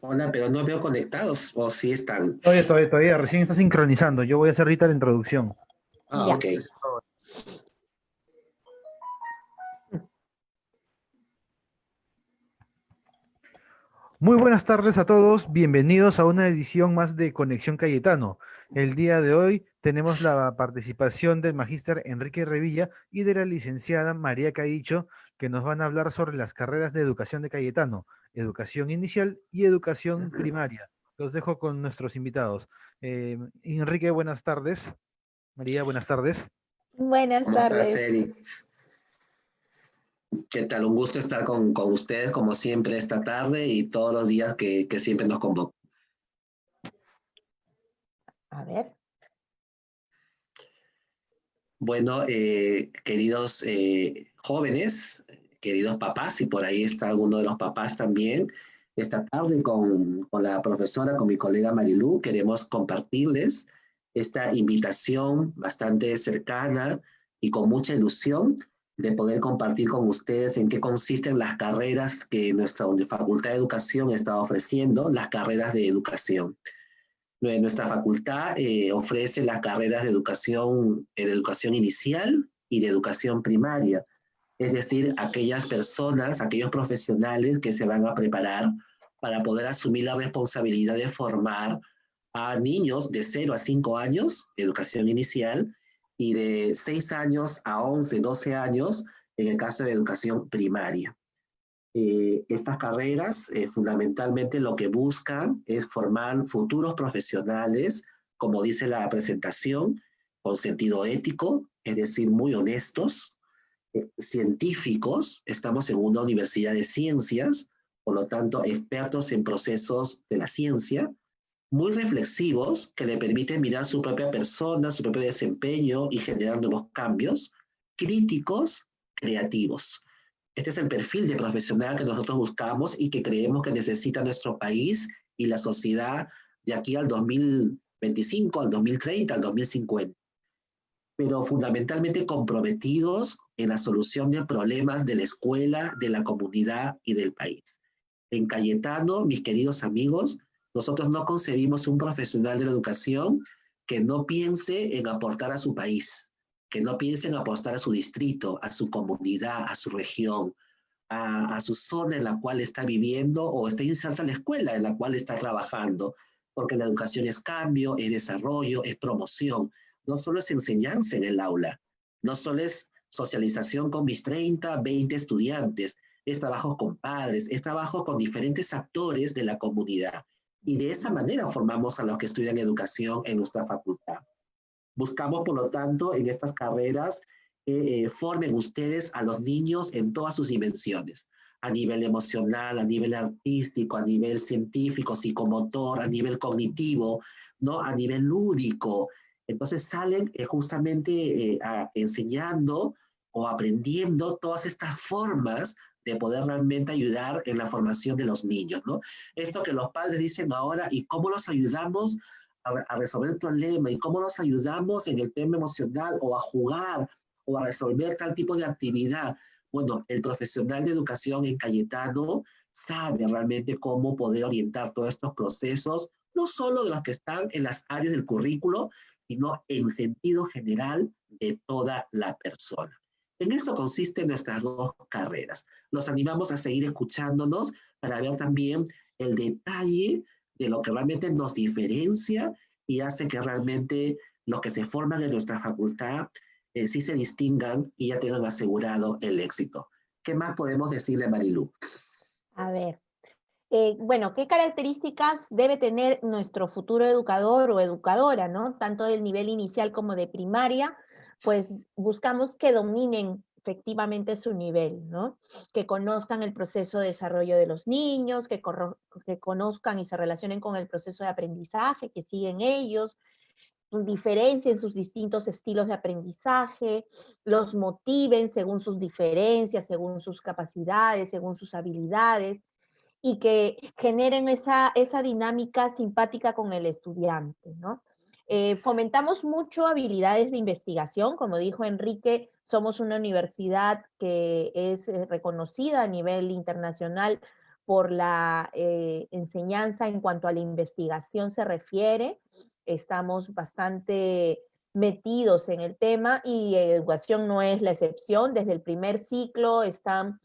Hola, pero no veo conectados, o sí están. Todavía, recién está sincronizando. Yo voy a hacer ahorita la introducción. Ah, Ya. ok. Muy buenas tardes a todos, bienvenidos a una edición más de Conexión Cayetano. El día de hoy tenemos la participación del magíster Enrique Revilla y de la licenciada María Cadicho, que nos van a hablar sobre las carreras de educación de Cayetano, educación inicial y educación primaria. Los dejo con nuestros invitados. Enrique, buenas tardes. María, buenas tardes. Buenas ¿Cómo estás, tardes. Eri? ¿Qué tal? Un gusto estar con ustedes, como siempre, esta tarde y todos los días que siempre nos convocan. A ver. Bueno, queridos jóvenes, queridos papás, y por ahí está alguno de los papás también, esta tarde con la profesora, con mi colega Marilú, queremos compartirles esta invitación bastante cercana y con mucha ilusión de poder compartir con ustedes en qué consisten las carreras que nuestra Facultad de Educación está ofreciendo, las carreras de educación. Nuestra facultad ofrece las carreras de educación inicial y de educación primaria, es decir, aquellas personas, aquellos profesionales que se van a preparar para poder asumir la responsabilidad de formar a niños de 0 a 5 años, educación inicial, y de 6 años a 11, 12 años, en el caso de educación primaria. Estas carreras fundamentalmente lo que buscan es formar futuros profesionales, como dice la presentación, con sentido ético, es decir, muy honestos, científicos, estamos en una universidad de ciencias, por lo tanto, expertos en procesos de la ciencia, muy reflexivos, que le permiten mirar su propia persona, su propio desempeño y generar nuevos cambios, críticos, creativos. Este es el perfil de profesional que nosotros buscamos y que creemos que necesita nuestro país y la sociedad de aquí al 2025, al 2030, al 2050, pero fundamentalmente comprometidos en la solución de problemas de la escuela, de la comunidad y del país. En Cayetano, mis queridos amigos, nosotros no concebimos un profesional de la educación que no piense en aportar a su país, que no piense en apostar a su distrito, a su comunidad, a su región, a su zona en la cual está viviendo o está inserta en la escuela en la cual está trabajando, porque la educación es cambio, es desarrollo, es promoción, no solo es enseñanza en el aula, no solo es socialización con mis 30, 20 estudiantes, es trabajo con padres, es trabajo con diferentes actores de la comunidad. Y de esa manera formamos a los que estudian educación en nuestra facultad. Buscamos, por lo tanto, en estas carreras que formen ustedes a los niños en todas sus dimensiones, a nivel emocional, a nivel artístico, a nivel científico, psicomotor, a nivel cognitivo, ¿no? A nivel lúdico. Entonces salen justamente enseñando o aprendiendo todas estas formas de poder realmente ayudar en la formación de los niños, ¿no? Esto que los padres dicen ahora, ¿y cómo los ayudamos a resolver el problema y cómo nos ayudamos en el tema emocional o a jugar o a resolver tal tipo de actividad? Bueno, el profesional de educación en Cayetano sabe realmente cómo poder orientar todos estos procesos, no solo de los que están en las áreas del currículo, sino en sentido general de toda la persona. En eso consisten nuestras dos carreras. Los animamos a seguir escuchándonos para ver también el detalle de lo que realmente nos diferencia y hace que realmente los que se forman en nuestra facultad sí se distingan y ya tengan asegurado el éxito. ¿Qué más podemos decirle a Marilú? A ver. Bueno, ¿qué características debe tener nuestro futuro educador o educadora, ¿no? Tanto del nivel inicial como de primaria, pues buscamos que dominen efectivamente su nivel, ¿no? Que conozcan el proceso de desarrollo de los niños, que conozcan y se relacionen con el proceso de aprendizaje que siguen ellos, diferencien sus distintos estilos de aprendizaje, los motiven según sus diferencias, según sus capacidades, según sus habilidades, y que generen esa dinámica simpática con el estudiante, ¿no? Fomentamos mucho habilidades de investigación, como dijo Enrique, somos una universidad que es reconocida a nivel internacional por la enseñanza en cuanto a la investigación se refiere. Estamos bastante metidos en el tema y educación no es la excepción. Desde el primer ciclo están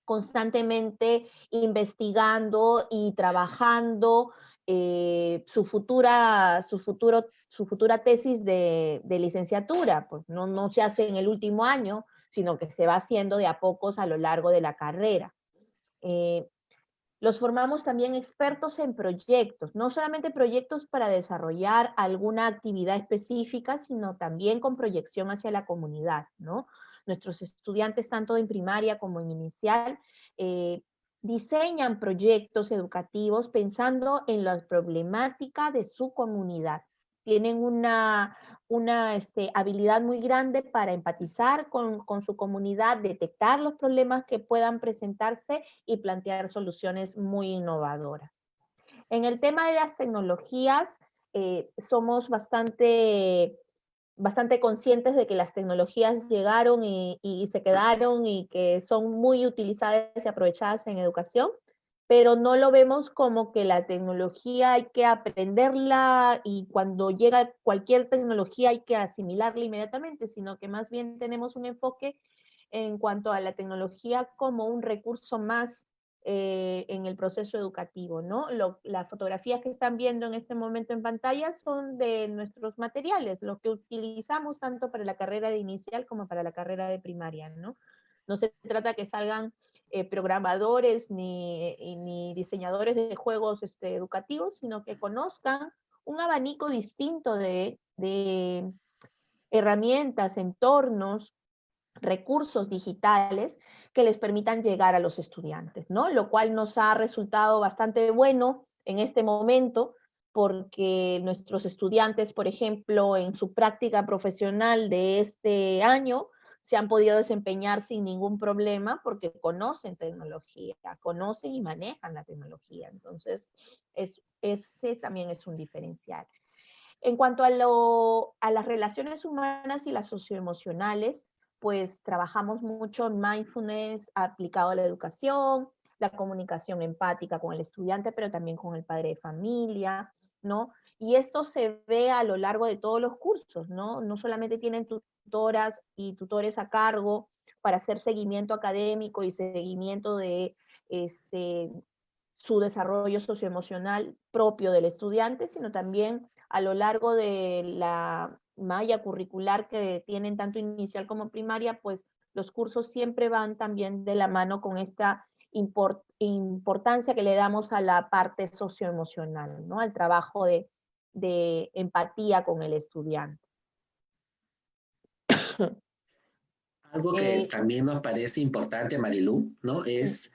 constantemente investigando y trabajando su futura tesis de licenciatura. Pues no se hace en el último año, sino que se va haciendo de a pocos a lo largo de la carrera. Los formamos también expertos en proyectos, no solamente proyectos para desarrollar alguna actividad específica, sino también con proyección hacia la comunidad, ¿no? Nuestros estudiantes, tanto en primaria como en inicial, diseñan proyectos educativos pensando en la problemática de su comunidad. Tienen una habilidad muy grande para empatizar con su comunidad, detectar los problemas que puedan presentarse y plantear soluciones muy innovadoras. En el tema de las tecnologías, somos bastante conscientes de que las tecnologías llegaron y se quedaron y que son muy utilizadas y aprovechadas en educación, pero no lo vemos como que la tecnología hay que aprenderla y cuando llega cualquier tecnología hay que asimilarla inmediatamente, sino que más bien tenemos un enfoque en cuanto a la tecnología como un recurso más en el proceso educativo, ¿no? Las fotografías que están viendo en este momento en pantalla son de nuestros materiales, lo que utilizamos tanto para la carrera de inicial como para la carrera de primaria, ¿no? No se trata que salgan programadores ni diseñadores de juegos educativos, sino que conozcan un abanico distinto de herramientas, entornos, recursos digitales que les permitan llegar a los estudiantes, ¿no? Lo cual nos ha resultado bastante bueno en este momento porque nuestros estudiantes, por ejemplo, en su práctica profesional de este año, se han podido desempeñar sin ningún problema porque conocen tecnología, conocen y manejan la tecnología. Entonces, este también es un diferencial. En cuanto a las relaciones humanas y las socioemocionales, pues trabajamos mucho en mindfulness aplicado a la educación, la comunicación empática con el estudiante, pero también con el padre de familia, ¿no? Y esto se ve a lo largo de todos los cursos, ¿no? No solamente tienen tutoras y tutores a cargo para hacer seguimiento académico y seguimiento de su desarrollo socioemocional propio del estudiante, sino también a lo largo de la malla curricular que tienen tanto inicial como primaria, pues los cursos siempre van también de la mano con esta importancia que le damos a la parte socioemocional, ¿no? Al trabajo de empatía con el estudiante. Algo que también nos parece importante, Marilú, ¿no? Es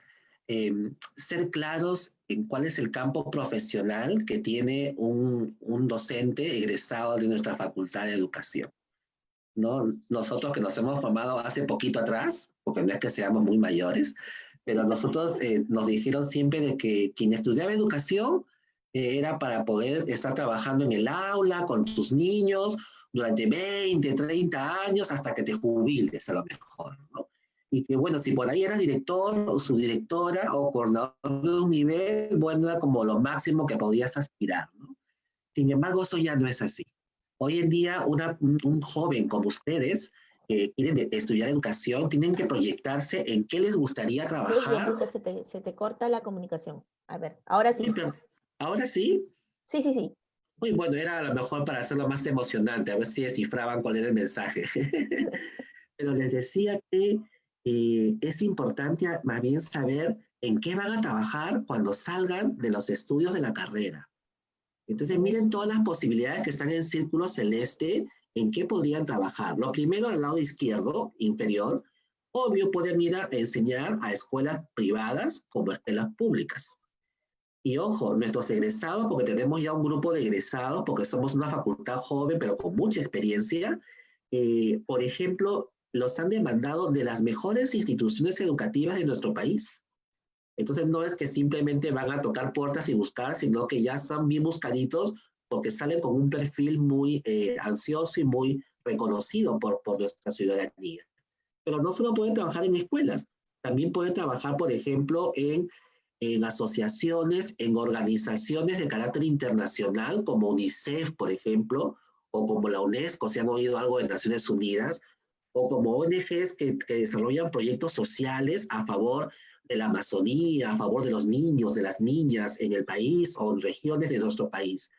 ser claros en cuál es el campo profesional que tiene un docente egresado de nuestra Facultad de Educación, ¿no? Nosotros que nos hemos formado hace poquito atrás, porque no es que seamos muy mayores, pero nosotros nos dijeron siempre de que quien estudiaba educación era para poder estar trabajando en el aula con tus niños durante 20, 30 años hasta que te jubiles a lo mejor, ¿no? Y que bueno, si por ahí eras director o subdirectora o coordinador de un nivel, bueno, era como lo máximo que podías aspirar, ¿no? Sin embargo, eso ya no es así. Hoy en día, un joven como ustedes que quieren estudiar educación, tienen que proyectarse en qué les gustaría trabajar. Se te corta la comunicación. A ver, ahora sí. Ahora sí. Sí, sí, sí. Muy bueno, era a lo mejor para hacerlo más emocionante, a ver si descifraban cuál era el mensaje. Pero les decía que es importante más bien saber en qué van a trabajar cuando salgan de los estudios de la carrera. Entonces, miren todas las posibilidades que están en círculo celeste, en qué podrían trabajar. Lo primero, al lado izquierdo, inferior, obvio, pueden ir a enseñar a escuelas privadas como escuelas públicas. Y ojo, nuestros egresados, porque tenemos ya un grupo de egresados, porque somos una facultad joven, pero con mucha experiencia, por ejemplo, los han demandado de las mejores instituciones educativas de nuestro país. Entonces no es que simplemente van a tocar puertas y buscar, sino que ya están bien buscaditos porque salen con un perfil muy ansioso y muy reconocido por nuestra ciudadanía. Pero no solo pueden trabajar en escuelas, también pueden trabajar, por ejemplo, en en asociaciones, en organizaciones de carácter internacional, como UNICEF, por ejemplo, o como la UNESCO, si han oído algo de Naciones Unidas, o como ONGs que desarrollan proyectos sociales a favor de la Amazonía, a favor de los niños, de las niñas en el país o en regiones de nuestro país.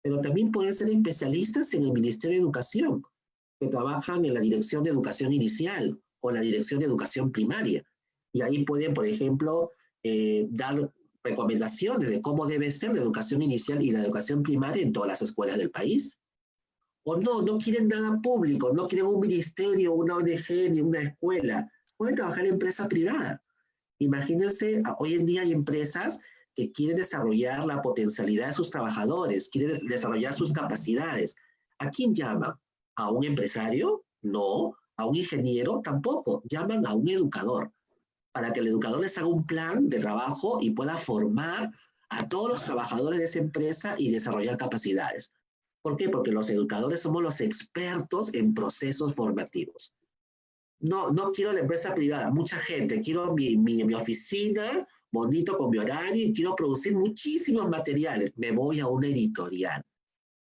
Pero también pueden ser especialistas en el Ministerio de Educación, que trabajan en la Dirección de Educación Inicial o la Dirección de Educación Primaria. Y ahí pueden, por ejemplo, dar recomendaciones de cómo debe ser la educación inicial y la educación primaria en todas las escuelas del país. O no, no quieren nada público, no quieren un ministerio, una ONG ni una escuela. Pueden trabajar en empresa privada. Imagínense, hoy en día hay empresas que quieren desarrollar la potencialidad de sus trabajadores, quieren desarrollar sus capacidades. ¿A quién llaman? ¿A un empresario? No. ¿A un ingeniero? Tampoco. Llaman a un educador, para que el educador les haga un plan de trabajo y pueda formar a todos los trabajadores de esa empresa y desarrollar capacidades. ¿Por qué? Porque los educadores somos los expertos en procesos formativos. No, no quiero la empresa privada, mucha gente, quiero mi oficina, bonito con mi horario, y quiero producir muchísimos materiales, me voy a una editorial.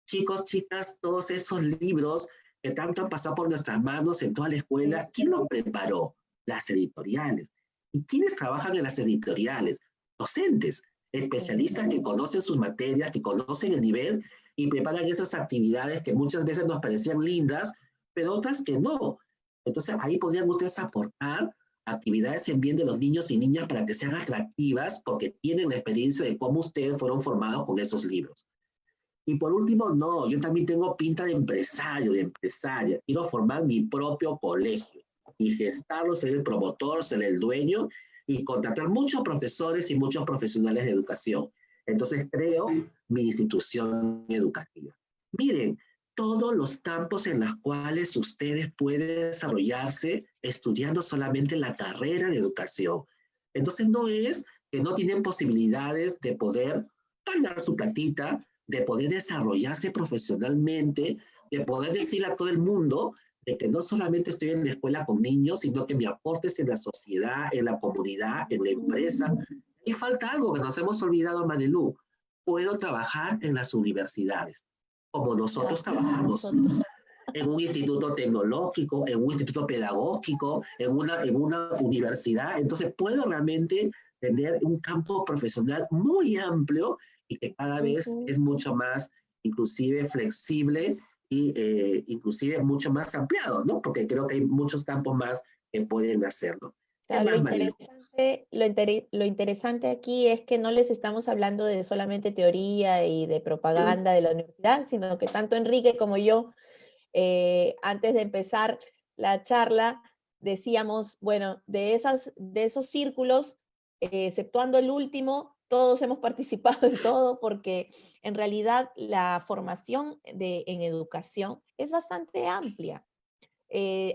Chicos, chicas, todos esos libros que tanto han pasado por nuestras manos en toda la escuela, ¿quién los preparó? Las editoriales. ¿Y quiénes trabajan en las editoriales? Docentes, especialistas que conocen sus materias, que conocen el nivel y preparan esas actividades que muchas veces nos parecían lindas, pero otras que no. Entonces, ahí podrían ustedes aportar actividades en bien de los niños y niñas para que sean atractivas porque tienen la experiencia de cómo ustedes fueron formados con esos libros. Y por último, no, yo también tengo pinta de empresario, de empresaria. Quiero formar mi propio colegio y gestarlo, ser el promotor, ser el dueño y contratar muchos profesores y muchos profesionales de educación. Entonces creo mi institución educativa. Miren, todos los campos en los cuales ustedes pueden desarrollarse estudiando solamente la carrera de educación. Entonces no es que no tienen posibilidades de poder ganar su platita, de poder desarrollarse profesionalmente, de poder decirle a todo el mundo de que no solamente estoy en la escuela con niños, sino que mi aporte es en la sociedad, en la comunidad, en la empresa. Y falta algo que nos hemos olvidado, Marilu. Puedo trabajar en las universidades, como nosotros trabajamos en un instituto tecnológico, en un instituto pedagógico, en una universidad. Entonces puedo realmente tener un campo profesional muy amplio y que cada vez es mucho más inclusive flexible y inclusive mucho más ampliado, ¿no? Porque creo que hay muchos campos más que pueden hacerlo. ¿Qué Claro, más, Marilu? lo interesante aquí es que no les estamos hablando de solamente teoría y de propaganda de la universidad, sino que tanto Enrique como yo, antes de empezar la charla, decíamos, bueno, de esos círculos, exceptuando el último, todos hemos participado en todo porque en realidad la formación en educación es bastante amplia.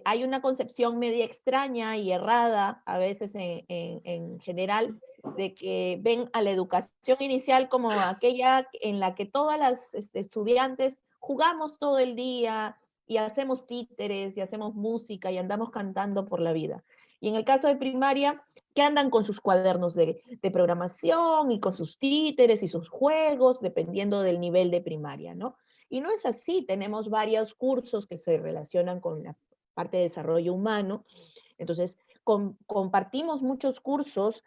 Hay una concepción media extraña y errada, a veces en general, de que ven a la educación inicial como aquella en la que todas las estudiantes jugamos todo el día y hacemos títeres y hacemos música y andamos cantando por la vida. Y en el caso de primaria, que andan con sus cuadernos de programación y con sus títeres y sus juegos, dependiendo del nivel de primaria, ¿no? Y no es así, tenemos varios cursos que se relacionan con la parte de desarrollo humano. Entonces, compartimos muchos cursos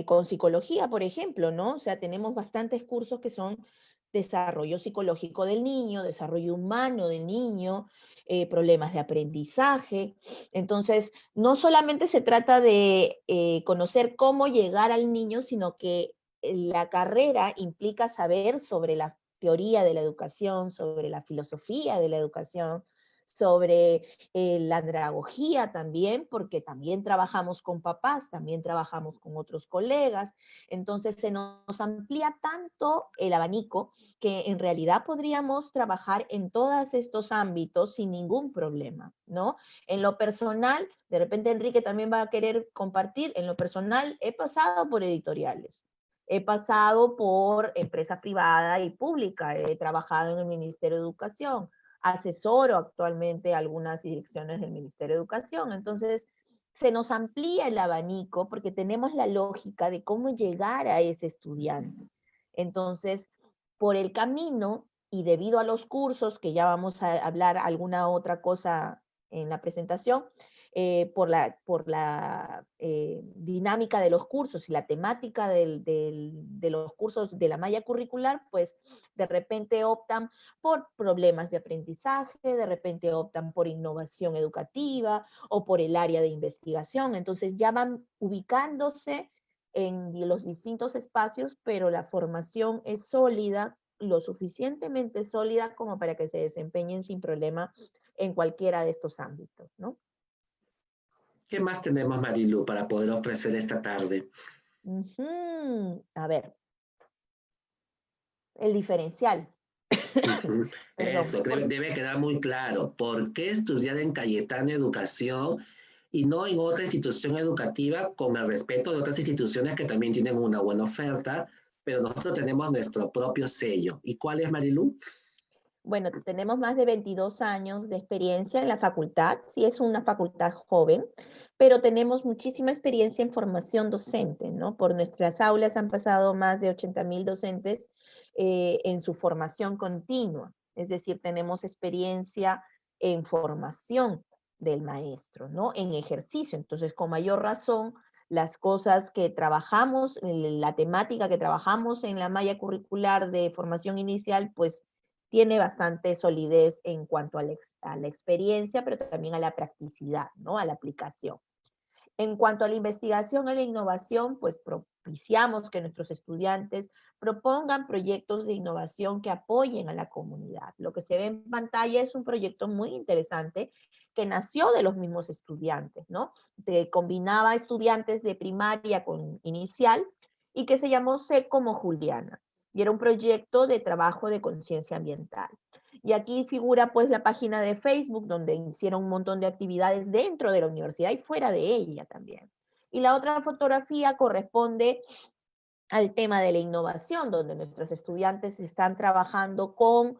con psicología, por ejemplo, ¿no? O sea, tenemos bastantes cursos que son desarrollo psicológico del niño, desarrollo humano del niño, problemas de aprendizaje. Entonces, no solamente se trata de conocer cómo llegar al niño, sino que la carrera implica saber sobre la teoría de la educación, sobre la filosofía de la educación, sobre la andragogía también, porque también trabajamos con papás, también trabajamos con otros colegas, entonces se nos amplía tanto el abanico que en realidad podríamos trabajar en todos estos ámbitos sin ningún problema, ¿no? En lo personal, de repente Enrique también va a querer compartir, en lo personal he pasado por editoriales. He pasado por empresa privada y pública, he trabajado en el Ministerio de Educación, asesoro actualmente algunas direcciones del Ministerio de Educación. Entonces, se nos amplía el abanico porque tenemos la lógica de cómo llegar a ese estudiante. Entonces, por el camino y debido a los cursos, que ya vamos a hablar alguna otra cosa en la presentación, por la dinámica de los cursos y la temática de los cursos de la malla curricular, pues de repente optan por problemas de aprendizaje, de repente optan por innovación educativa o por el área de investigación. Entonces ya van ubicándose en los distintos espacios, pero la formación es sólida, lo suficientemente sólida como para que se desempeñen sin problema en cualquiera de estos ámbitos, ¿no? ¿Qué más tenemos, Marilu, para poder ofrecer esta tarde? A ver, el diferencial. Ujú. Perdón. Eso, debe quedar muy claro. ¿Por qué estudiar en Cayetano Educación y no en otra institución educativa con el respeto de otras instituciones que también tienen una buena oferta, pero nosotros tenemos nuestro propio sello? ¿Y cuál es, Marilu? Bueno, tenemos más de 22 años de experiencia en la facultad, sí es una facultad joven, pero tenemos muchísima experiencia en formación docente, ¿no? Por nuestras aulas han pasado más de 80.000 docentes en su formación continua, es decir, tenemos experiencia en formación del maestro, ¿no? En ejercicio, entonces con mayor razón las cosas que trabajamos, la temática que trabajamos en la malla curricular de formación inicial, pues tiene bastante solidez en cuanto a la experiencia, pero también a la practicidad, ¿no? A la aplicación. En cuanto a la investigación y la innovación, pues propiciamos que nuestros estudiantes propongan proyectos de innovación que apoyen a la comunidad. Lo que se ve en pantalla es un proyecto muy interesante que nació de los mismos estudiantes, ¿no? Que combinaba estudiantes de primaria con inicial y que se llamó Sé como Juliana. Y era un proyecto de trabajo de conciencia ambiental. Y aquí figura pues la página de Facebook donde hicieron un montón de actividades dentro de la universidad y fuera de ella también. Y la otra fotografía corresponde al tema de la innovación, donde nuestros estudiantes están trabajando con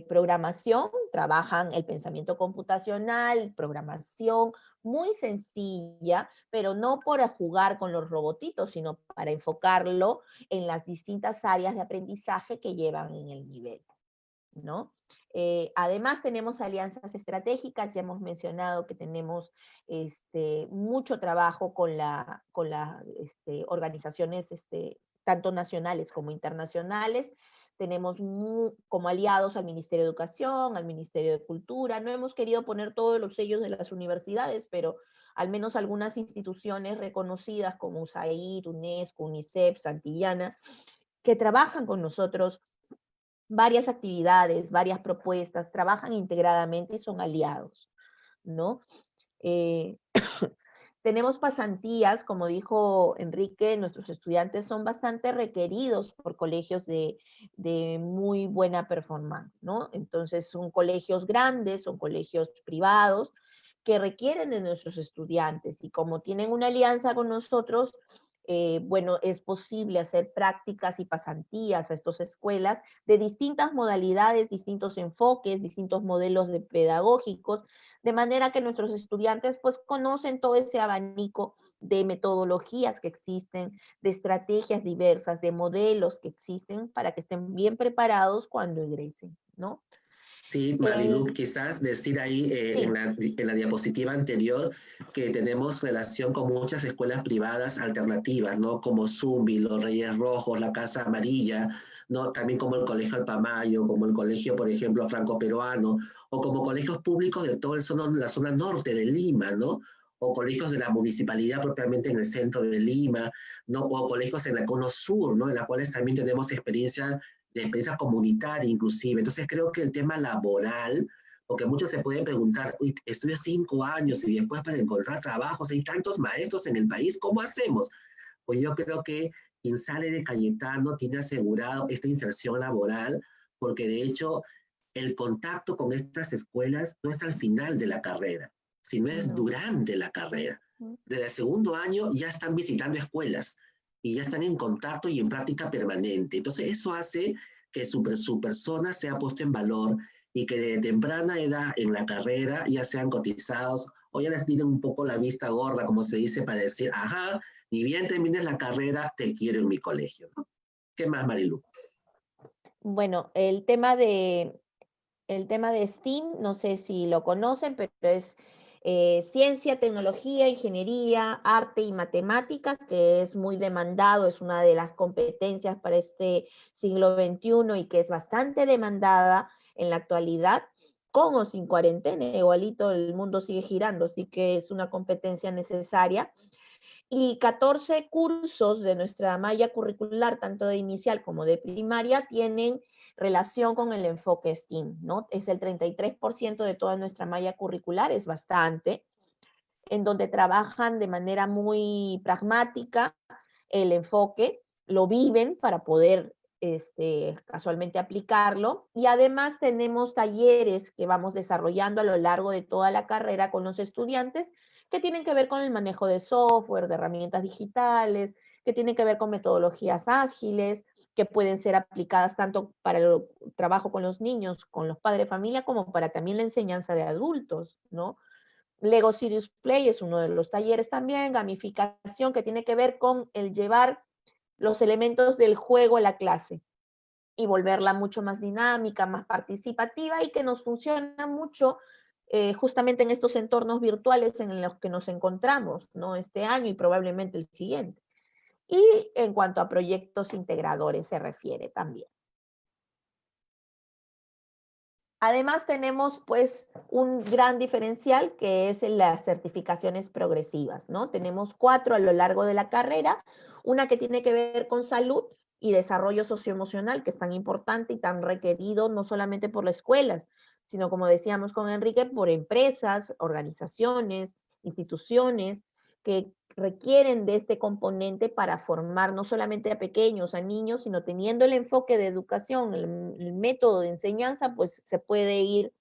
programación, trabajan el pensamiento computacional, programación muy sencilla, pero no para jugar con los robotitos, sino para enfocarlo en las distintas áreas de aprendizaje que llevan en el nivel, ¿no? Además tenemos alianzas estratégicas, ya hemos mencionado que tenemos mucho trabajo con las organizaciones tanto nacionales como internacionales. Tenemos como aliados al Ministerio de Educación, al Ministerio de Cultura. No hemos querido poner todos los sellos de las universidades, pero al menos algunas instituciones reconocidas como USAID, UNESCO, UNICEF, Santillana, que trabajan con nosotros varias actividades, varias propuestas, trabajan integradamente y son aliados, ¿no? Eh, tenemos pasantías, como dijo Enrique, nuestros estudiantes son bastante requeridos por colegios de muy buena performance, ¿no? Entonces son colegios grandes, son colegios privados que requieren de nuestros estudiantes y como tienen una alianza con nosotros, bueno, es posible hacer prácticas y pasantías a estas escuelas de distintas modalidades, distintos enfoques, distintos modelos pedagógicos, de manera que nuestros estudiantes pues conocen todo ese abanico de metodologías que existen, de estrategias diversas, de modelos que existen para que estén bien preparados cuando ingresen, ¿no? Sí, Marilu, quizás decir ahí Sí. en la diapositiva anterior que tenemos relación con muchas escuelas privadas alternativas, ¿no? Como Zumbi, los Reyes Rojos, la Casa Amarilla, ¿no? También como el Colegio Alpamayo, como el Colegio, por ejemplo, Franco-Peruano, o como colegios públicos de toda la zona norte de Lima, ¿no? O colegios de la municipalidad propiamente en el centro de Lima, ¿no? O colegios en la cono sur, ¿no? En las cuales también tenemos de experiencia comunitaria inclusive. Entonces creo que el tema laboral, porque muchos se pueden preguntar, uy, estudio 5 años y después para encontrar trabajos, hay tantos maestros en el país, ¿cómo hacemos? Pues yo creo que quien sale de Cayetano tiene asegurado esta inserción laboral, porque de hecho el contacto con estas escuelas no es al final de la carrera, sino es No. durante la carrera. Desde el segundo año ya están visitando escuelas y ya están en contacto y en práctica permanente. Entonces eso hace que su persona sea puesta en valor y que de temprana edad en la carrera ya sean cotizados o ya les tienen un poco la vista gorda, como se dice, para decir, ajá, ni bien termines la carrera, te quiero en mi colegio, ¿no? ¿Qué más, Marilu? Bueno, el tema de STEAM, no sé si lo conocen, pero es ciencia, tecnología, ingeniería, arte y matemática, que es muy demandado, es una de las competencias para este siglo XXI y que es bastante demandada en la actualidad, con o sin cuarentena, igualito el mundo sigue girando, así que es una competencia necesaria. Y 14 cursos de nuestra malla curricular, tanto de inicial como de primaria, tienen relación con el enfoque STEAM, ¿no? Es el 33% de toda nuestra malla curricular, es bastante, en donde trabajan de manera muy pragmática el enfoque, lo viven para poder casualmente aplicarlo, y además tenemos talleres que vamos desarrollando a lo largo de toda la carrera con los estudiantes que tienen que ver con el manejo de software, de herramientas digitales, que tienen que ver con metodologías ágiles, que pueden ser aplicadas tanto para el trabajo con los niños, con los padres de familia, como para también la enseñanza de adultos, ¿no? Lego Serious Play es uno de los talleres también, gamificación, que tiene que ver con el llevar los elementos del juego a la clase y volverla mucho más dinámica, más participativa y que nos funciona mucho justamente en estos entornos virtuales en los que nos encontramos, ¿no? Este año y probablemente el siguiente. Y en cuanto a proyectos integradores se refiere también. Además tenemos pues un gran diferencial que es en las certificaciones progresivas, ¿no? Tenemos 4 a lo largo de la carrera, una que tiene que ver con salud y desarrollo socioemocional, que es tan importante y tan requerido no solamente por las escuelas, sino como decíamos con Enrique, por empresas, organizaciones, instituciones que requieren de este componente para formar no solamente a pequeños, a niños, sino teniendo el enfoque de educación, el método de enseñanza, pues se puede ir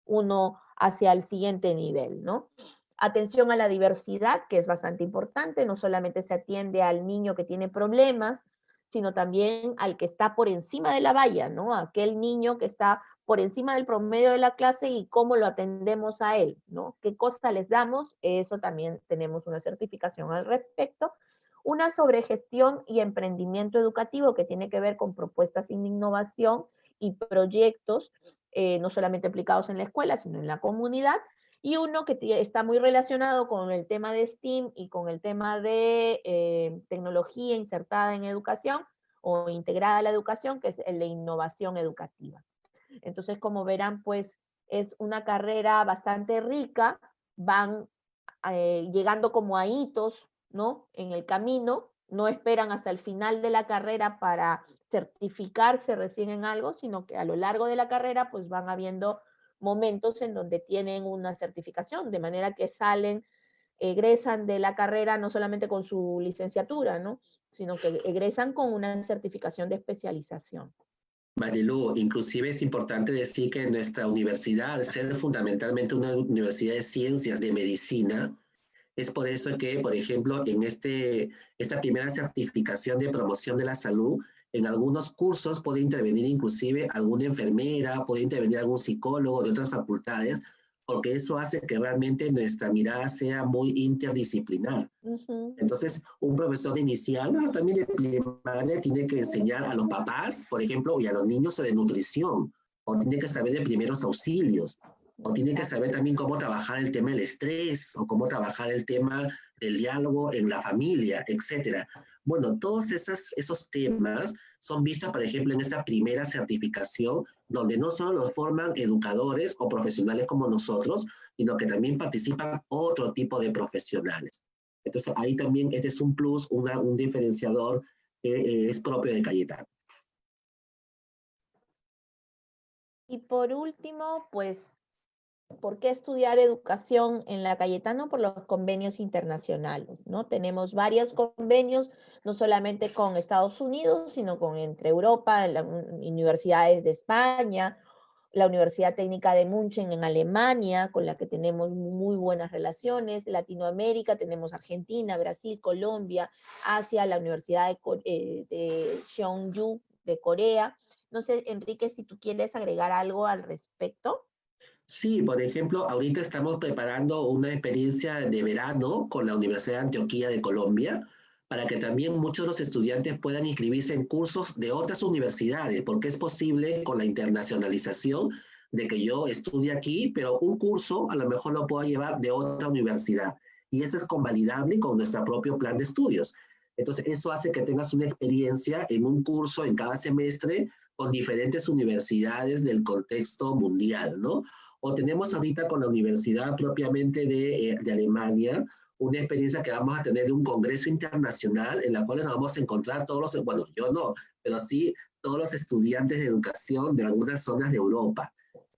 uno hacia el siguiente nivel, ¿no? Atención a la diversidad, que es bastante importante, no solamente se atiende al niño que tiene problemas, sino también al que está por encima de la valla, ¿no? Aquel niño que está por encima del promedio de la clase y cómo lo atendemos a él, ¿no? ¿Qué costa les damos? Eso también tenemos una certificación al respecto. Una sobre gestión y emprendimiento educativo que tiene que ver con propuestas en innovación y proyectos, no solamente aplicados en la escuela, sino en la comunidad. Y uno que está muy relacionado con el tema de STEAM y con el tema de tecnología insertada en educación o integrada a la educación, que es el de innovación educativa. Entonces, como verán, pues es una carrera bastante rica, van llegando como a hitos, ¿no? En el camino, no esperan hasta el final de la carrera para certificarse recién en algo, sino que a lo largo de la carrera, pues van habiendo momentos en donde tienen una certificación, de manera que salen, egresan de la carrera no solamente con su licenciatura, ¿no? Sino que egresan con una certificación de especialización. Marilu, inclusive es importante decir que nuestra universidad, al ser fundamentalmente una universidad de ciencias, de medicina, es por eso que, por ejemplo, en esta primera certificación de promoción de la salud, en algunos cursos puede intervenir inclusive alguna enfermera, puede intervenir algún psicólogo de otras facultades, porque eso hace que realmente nuestra mirada sea muy interdisciplinar. Entonces, un profesor de inicial, también de primaria, tiene que enseñar a los papás, por ejemplo, y a los niños sobre nutrición, o tiene que saber de primeros auxilios, o tiene que saber también cómo trabajar el tema del estrés, o cómo trabajar el tema del diálogo en la familia, etcétera. Bueno, todos esos temas son vistos, por ejemplo, en esta primera certificación, donde no solo los forman educadores o profesionales como nosotros, sino que también participan otro tipo de profesionales. Entonces, ahí también este es un plus, un diferenciador que es propio de Cayetano. Y por último, pues, ¿por qué estudiar educación en la Cayetano? Por los convenios internacionales, ¿no? Tenemos varios convenios, no solamente con Estados Unidos, sino con entre Europa, las universidades de España, la Universidad Técnica de München en Alemania, con la que tenemos muy buenas relaciones, Latinoamérica, tenemos Argentina, Brasil, Colombia, Asia, la Universidad de Cheongju de Corea. No sé, Enrique, si tú quieres agregar algo al respecto. Sí, por ejemplo, ahorita estamos preparando una experiencia de verano con la Universidad de Antioquia de Colombia para que también muchos de los estudiantes puedan inscribirse en cursos de otras universidades, porque es posible con la internacionalización de que yo estudie aquí, pero un curso a lo mejor lo puedo llevar de otra universidad. Y eso es convalidable con nuestro propio plan de estudios. Entonces, eso hace que tengas una experiencia en un curso en cada semestre con diferentes universidades del contexto mundial, ¿no? O tenemos ahorita con la universidad propiamente de Alemania una experiencia que vamos a tener de un congreso internacional en la cual nos vamos a encontrar todos los, bueno, yo no, pero sí todos los estudiantes de educación de algunas zonas de Europa.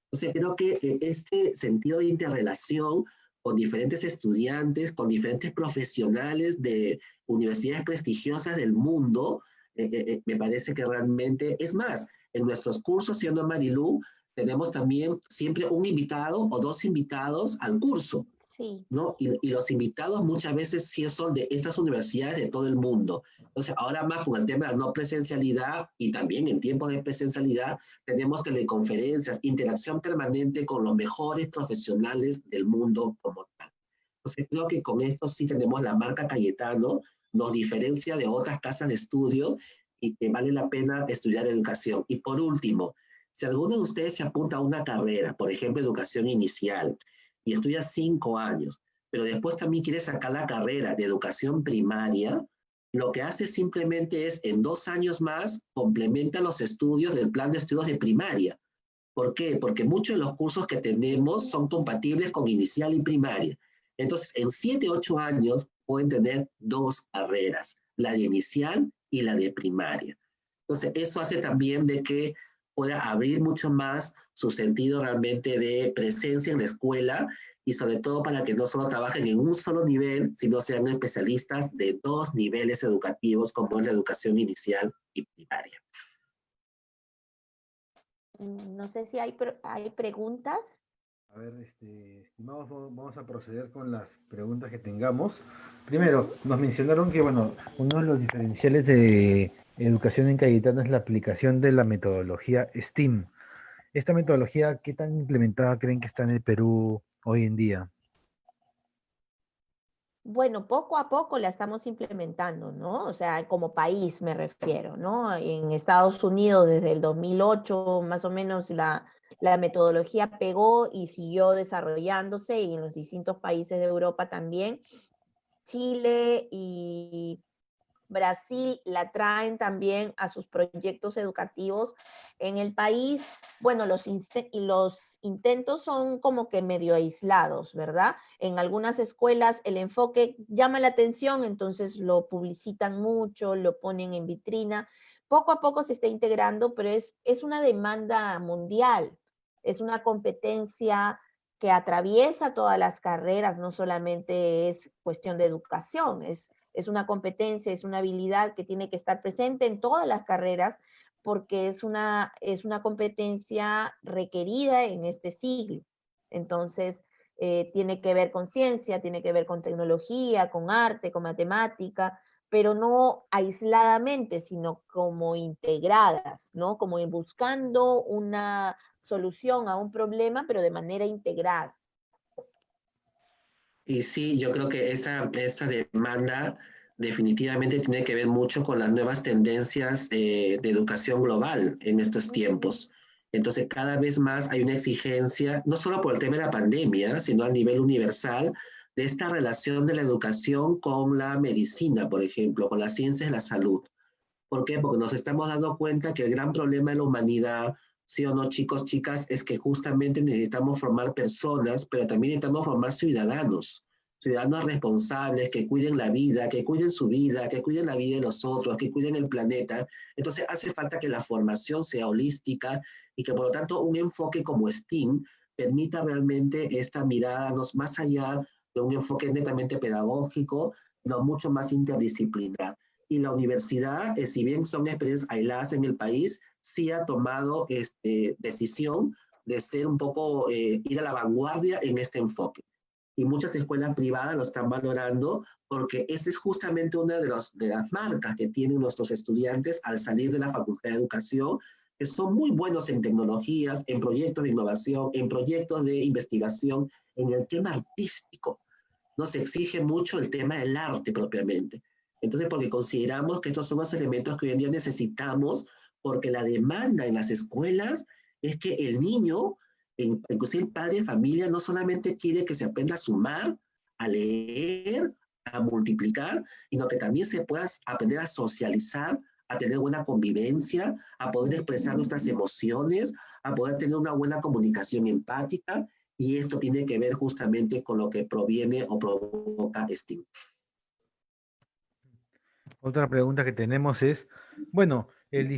Entonces creo que este sentido de interrelación con diferentes estudiantes, con diferentes profesionales de universidades prestigiosas del mundo, me parece que realmente es más. En nuestros cursos, siendo Marilú, tenemos también siempre un invitado o dos invitados al curso, Sí. ¿no? Y los invitados muchas veces sí son de estas universidades de todo el mundo. Entonces, ahora más con el tema de la no presencialidad y también en tiempos de presencialidad, tenemos teleconferencias, interacción permanente con los mejores profesionales del mundo como tal. Entonces, creo que con esto sí tenemos la marca Cayetano, nos diferencia de otras casas de estudio y que vale la pena estudiar educación. Y por último, si alguno de ustedes se apunta a una carrera, por ejemplo, educación inicial, y estudia 5 años, pero después también quiere sacar la carrera de educación primaria, lo que hace simplemente es en 2 años más complementa los estudios del plan de estudios de primaria. ¿Por qué? Porque muchos de los cursos que tenemos son compatibles con inicial y primaria. Entonces, en 7, 8 años pueden tener dos carreras, la de inicial y la de primaria. Entonces, eso hace también de que pueda abrir mucho más su sentido realmente de presencia en la escuela y sobre todo para que no solo trabajen en un solo nivel, sino sean especialistas de dos niveles educativos como es la educación inicial y primaria. No sé si hay preguntas. A ver, estimados, vamos a proceder con las preguntas que tengamos. Primero, nos mencionaron que, bueno, uno de los diferenciales de educación en Cayetano es la aplicación de la metodología STEAM. ¿Esta metodología qué tan implementada creen que está en el Perú hoy en día? Bueno, poco a poco la estamos implementando, ¿no? O sea, como país me refiero, ¿no? En Estados Unidos desde el 2008 más o menos la metodología pegó y siguió desarrollándose y en los distintos países de Europa también. Chile y Brasil la traen también a sus proyectos educativos en el país. Bueno, los intentos son como que medio aislados, ¿verdad? En algunas escuelas el enfoque llama la atención, entonces lo publicitan mucho, lo ponen en vitrina. Poco a poco se está integrando, pero es una demanda mundial, es una competencia que atraviesa todas las carreras, no solamente es cuestión de educación, es una competencia, es una habilidad que tiene que estar presente en todas las carreras porque es una competencia requerida en este siglo. Entonces, tiene que ver con ciencia, tiene que ver con tecnología, con arte, con matemática, pero no aisladamente, sino como integradas, ¿no? Como buscando una solución a un problema, pero de manera integrada. Y sí, yo creo que esa demanda definitivamente tiene que ver mucho con las nuevas tendencias de educación global en estos tiempos. Entonces, cada vez más hay una exigencia, no solo por el tema de la pandemia, sino a nivel universal, de esta relación de la educación con la medicina, por ejemplo, con las ciencias de la salud. ¿Por qué? Porque nos estamos dando cuenta que el gran problema de la humanidad, sí o no, chicos, chicas, es que justamente necesitamos formar personas, pero también necesitamos formar ciudadanos, ciudadanos responsables que cuiden la vida, que cuiden su vida, que cuiden la vida de los otros, que cuiden el planeta. Entonces hace falta que la formación sea holística y que por lo tanto un enfoque como STEAM permita realmente esta mirada más allá de un enfoque netamente pedagógico, no mucho más interdisciplinar. Y la universidad, si bien son experiencias aisladas en el país, sí ha tomado decisión de ser un poco, ir a la vanguardia en este enfoque. Y muchas escuelas privadas lo están valorando porque esa es justamente una de las marcas que tienen nuestros estudiantes al salir de la Facultad de Educación, que son muy buenos en tecnologías, en proyectos de innovación, en proyectos de investigación, en el tema artístico. Nos exige mucho el tema del arte propiamente. Entonces, porque consideramos que estos son los elementos que hoy en día necesitamos, porque la demanda en las escuelas es que el niño, inclusive el padre de familia, no solamente quiere que se aprenda a sumar, a leer, a multiplicar, sino que también se pueda aprender a socializar, a tener buena convivencia, a poder expresar nuestras emociones, a poder tener una buena comunicación empática, y esto tiene que ver justamente con lo que proviene o provoca STEAM. Otra pregunta que tenemos es, bueno, el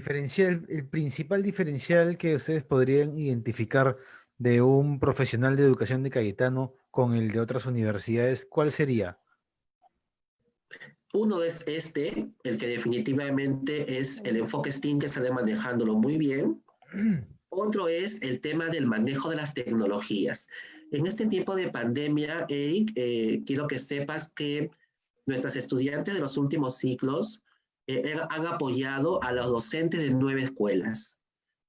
principal diferencial que ustedes podrían identificar de un profesional de educación de Cayetano con el de otras universidades, ¿cuál sería? Uno es el que definitivamente es el enfoque STEAM, que sale manejándolo muy bien. Otro es el tema del manejo de las tecnologías. En este tiempo de pandemia, Eric, quiero que sepas que nuestras estudiantes de los últimos ciclos han apoyado a los docentes de 9 escuelas.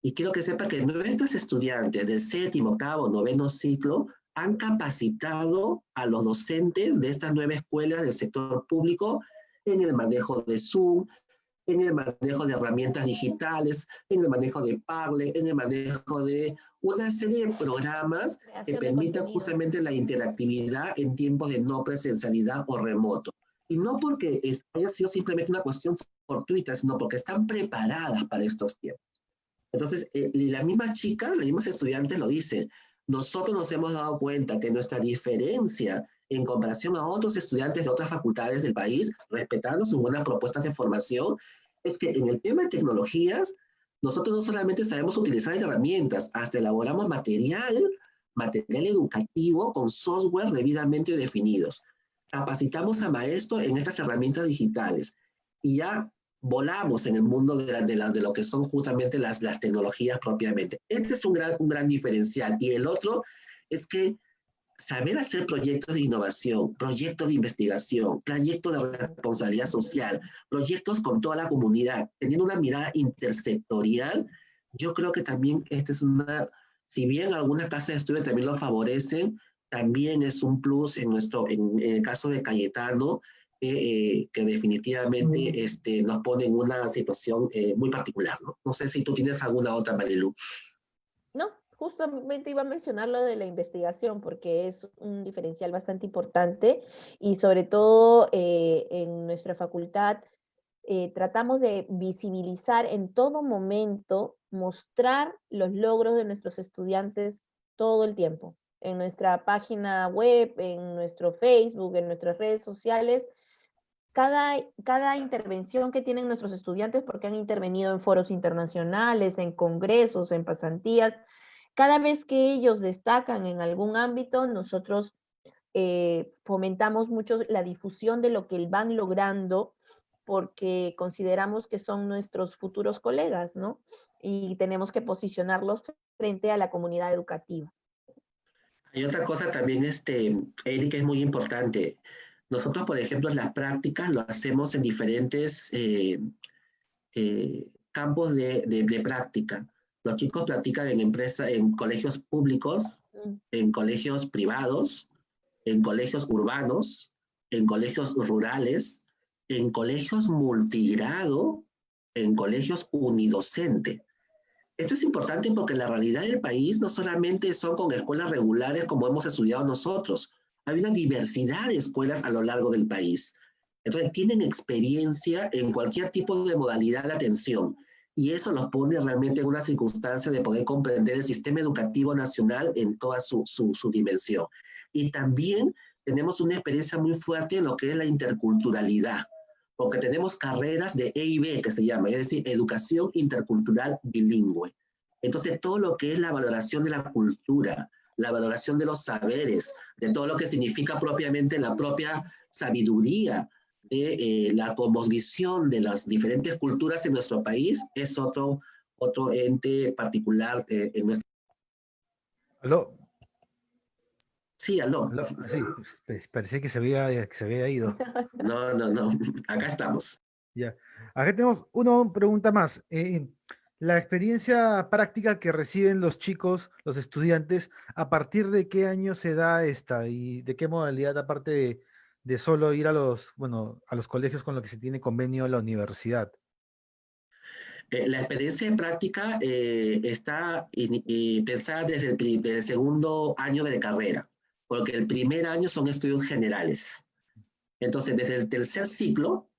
Y quiero que sepa que nuestros estudiantes del séptimo, octavo, noveno ciclo han capacitado a los docentes de estas 9 escuelas del sector público en el manejo de Zoom, en el manejo de herramientas digitales, en el manejo de Padlet, en el manejo de una serie de programas que permitan justamente la interactividad en tiempos de no presencialidad o remoto. Y no porque haya sido simplemente una cuestión fortuita, sino porque están preparadas para estos tiempos. Entonces, las mismas chicas, las mismas estudiantes lo dicen. Nosotros nos hemos dado cuenta que nuestra diferencia en comparación a otros estudiantes de otras facultades del país, respetando sus buenas propuestas de formación, es que en el tema de tecnologías, nosotros no solamente sabemos utilizar herramientas, hasta elaboramos material educativo con software debidamente definidos. Capacitamos a maestros en estas herramientas digitales y ya volamos en el mundo de lo que son justamente las tecnologías propiamente. Este es un gran diferencial. Y el otro es que saber hacer proyectos de innovación, proyectos de investigación, proyectos de responsabilidad social, proyectos con toda la comunidad, teniendo una mirada intersectorial, yo creo que también esta es si bien algunas casas de estudio también lo favorecen, también es un plus en el caso de Cayetano, que definitivamente nos pone en una situación muy particular, ¿no? No sé si tú tienes alguna otra, Marilu. No, justamente iba a mencionar lo de la investigación porque es un diferencial bastante importante y sobre todo en nuestra facultad tratamos de visibilizar en todo momento, mostrar los logros de nuestros estudiantes todo el tiempo. En nuestra página web, en nuestro Facebook, en nuestras redes sociales, cada intervención que tienen nuestros estudiantes, porque han intervenido en foros internacionales, en congresos, en pasantías, cada vez que ellos destacan en algún ámbito, nosotros fomentamos mucho la difusión de lo que van logrando, porque consideramos que son nuestros futuros colegas, ¿no? Y tenemos que posicionarlos frente a la comunidad educativa. Hay otra cosa también, Erika, es muy importante. Nosotros, por ejemplo, las prácticas lo hacemos en diferentes campos de práctica. Los chicos practican en colegios públicos, en colegios privados, en colegios urbanos, en colegios rurales, en colegios multigrado, en colegios unidocente. Esto es importante porque la realidad del país no solamente son con escuelas regulares como hemos estudiado nosotros, hay una diversidad de escuelas a lo largo del país. Entonces, tienen experiencia en cualquier tipo de modalidad de atención y eso los pone realmente en una circunstancia de poder comprender el sistema educativo nacional en toda su dimensión. Y también tenemos una experiencia muy fuerte en lo que es la interculturalidad, porque tenemos carreras de EIB, que se llama, es decir, Educación Intercultural Bilingüe. Entonces, todo lo que es la valoración de la cultura, la valoración de los saberes, de todo lo que significa propiamente la propia sabiduría de la cosmovisión de las diferentes culturas en nuestro país, es otro ente particular en nuestro... ¿Aló? Sí, aló. ¿Aló? Sí, pues, parecía que se había ido. No, acá estamos. Ya. Acá tenemos una pregunta más. La experiencia práctica que reciben los chicos, los estudiantes, ¿a partir de qué año se da esta y de qué modalidad, aparte de solo ir a los, bueno, a los colegios con los que se tiene convenio la universidad? La experiencia en práctica está pensada desde del segundo año de carrera, porque el primer año son estudios generales. Entonces, desde el tercer ciclo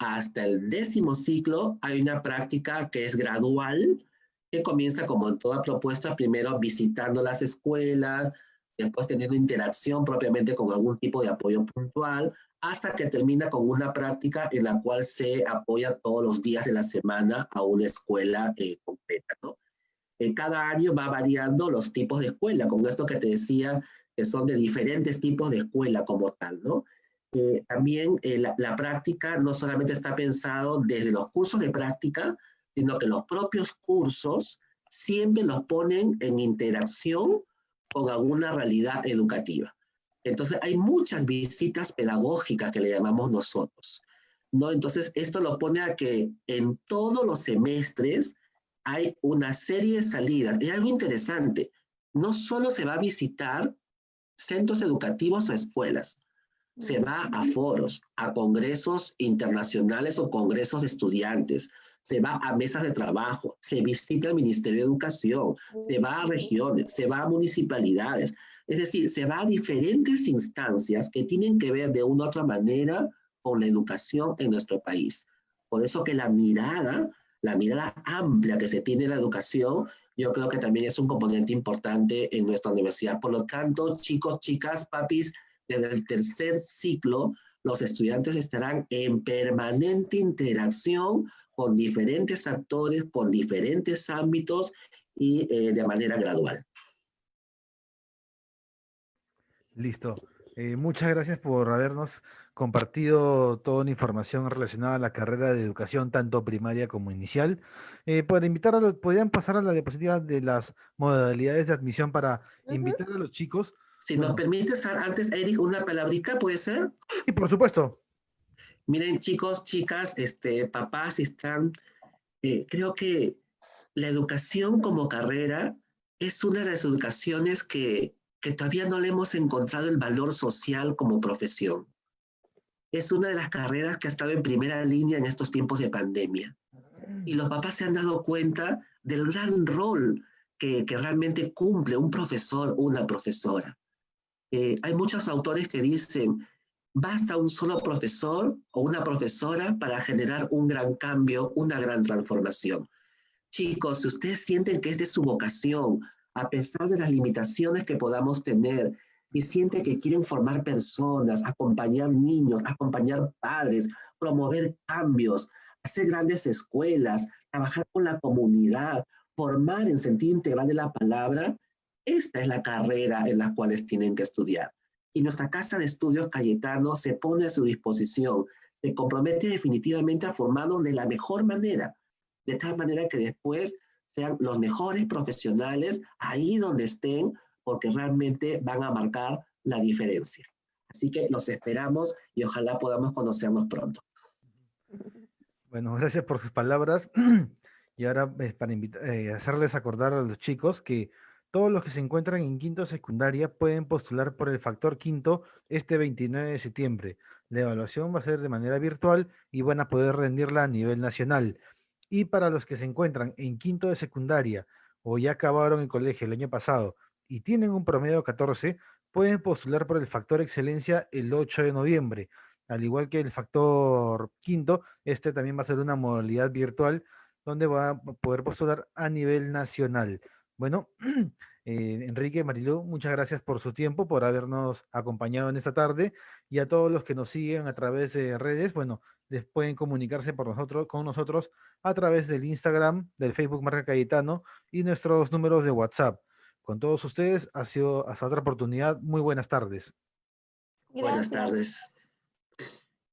hasta el 10.º ciclo hay una práctica que es gradual, que comienza como en toda propuesta, primero visitando las escuelas, después teniendo interacción propiamente con algún tipo de apoyo puntual, hasta que termina con una práctica en la cual se apoya todos los días de la semana a una escuela completa, ¿no? Cada año va variando los tipos de escuela, con esto que te decía, que son de diferentes tipos de escuela como tal, ¿no? También la práctica no solamente está pensado desde los cursos de práctica, sino que los propios cursos siempre los ponen en interacción con alguna realidad educativa. Entonces, hay muchas visitas pedagógicas que le llamamos nosotros, ¿no? Entonces, esto lo pone a que en todos los semestres hay una serie de salidas. Y algo interesante, no solo se va a visitar centros educativos o escuelas, se va a foros, a congresos internacionales o congresos de estudiantes, se va a mesas de trabajo, se visita el Ministerio de Educación, se va a regiones, se va a municipalidades. Es decir, se va a diferentes instancias que tienen que ver de una u otra manera con la educación en nuestro país. Por eso que la mirada amplia que se tiene en la educación, yo creo que también es un componente importante en nuestra universidad. Por lo tanto, chicos, chicas, papis, desde el tercer ciclo, los estudiantes estarán en permanente interacción con diferentes actores, con diferentes ámbitos y de manera gradual. Listo. Muchas gracias por habernos compartido toda la información relacionada a la carrera de educación, tanto primaria como inicial. Para invitar a los, podrían pasar a la diapositiva de las modalidades de admisión para Ujú. invitar a los chicos. Si nos Bueno, permites, antes, Eric, una palabrita, ¿puede ser? y por supuesto, Miren, chicos, chicas, papás, están, creo que la educación como carrera es una de las educaciones que todavía no le hemos encontrado el valor social como profesión. Es una de las carreras que ha estado en primera línea en estos tiempos de pandemia. Y los papás se han dado cuenta del gran rol que realmente cumple un profesor o una profesora. Hay muchos autores que dicen, basta un solo profesor o una profesora para generar un gran cambio, una gran transformación. Chicos, si ustedes sienten que esta es su vocación, a pesar de las limitaciones que podamos tener, y sienten que quieren formar personas, acompañar niños, acompañar padres, promover cambios, hacer grandes escuelas, trabajar con la comunidad, formar en sentido integral de la palabra, esta es la carrera en la cual tienen que estudiar. Y nuestra Casa de Estudios Cayetano se pone a su disposición, se compromete definitivamente a formarnos de la mejor manera, de tal manera que después sean los mejores profesionales ahí donde estén, porque realmente van a marcar la diferencia. Así que los esperamos y ojalá podamos conocernos pronto. bueno, gracias por sus palabras. Y ahora para hacerles acordar a los chicos que todos los que se encuentran en quinto secundaria pueden postular por el factor quinto este 29 de septiembre. La evaluación va a ser de manera virtual y van a poder rendirla a nivel nacional. Y para los que se encuentran en quinto de secundaria o ya acabaron el colegio el año pasado y tienen un promedio 14, pueden postular por el factor excelencia el 8 de noviembre. Al igual que el factor quinto, este también va a ser una modalidad virtual donde va a poder postular a nivel nacional. Bueno, Enrique, Marilú, muchas gracias por su tiempo, por habernos acompañado en esta tarde y a todos los que nos siguen a través de redes, bueno, les pueden comunicarse con nosotros a través del Instagram, del Facebook Marca Cayetano y nuestros números de WhatsApp. Con todos ustedes ha sido hasta otra oportunidad. Muy buenas tardes. Buenas Gracias. tardes.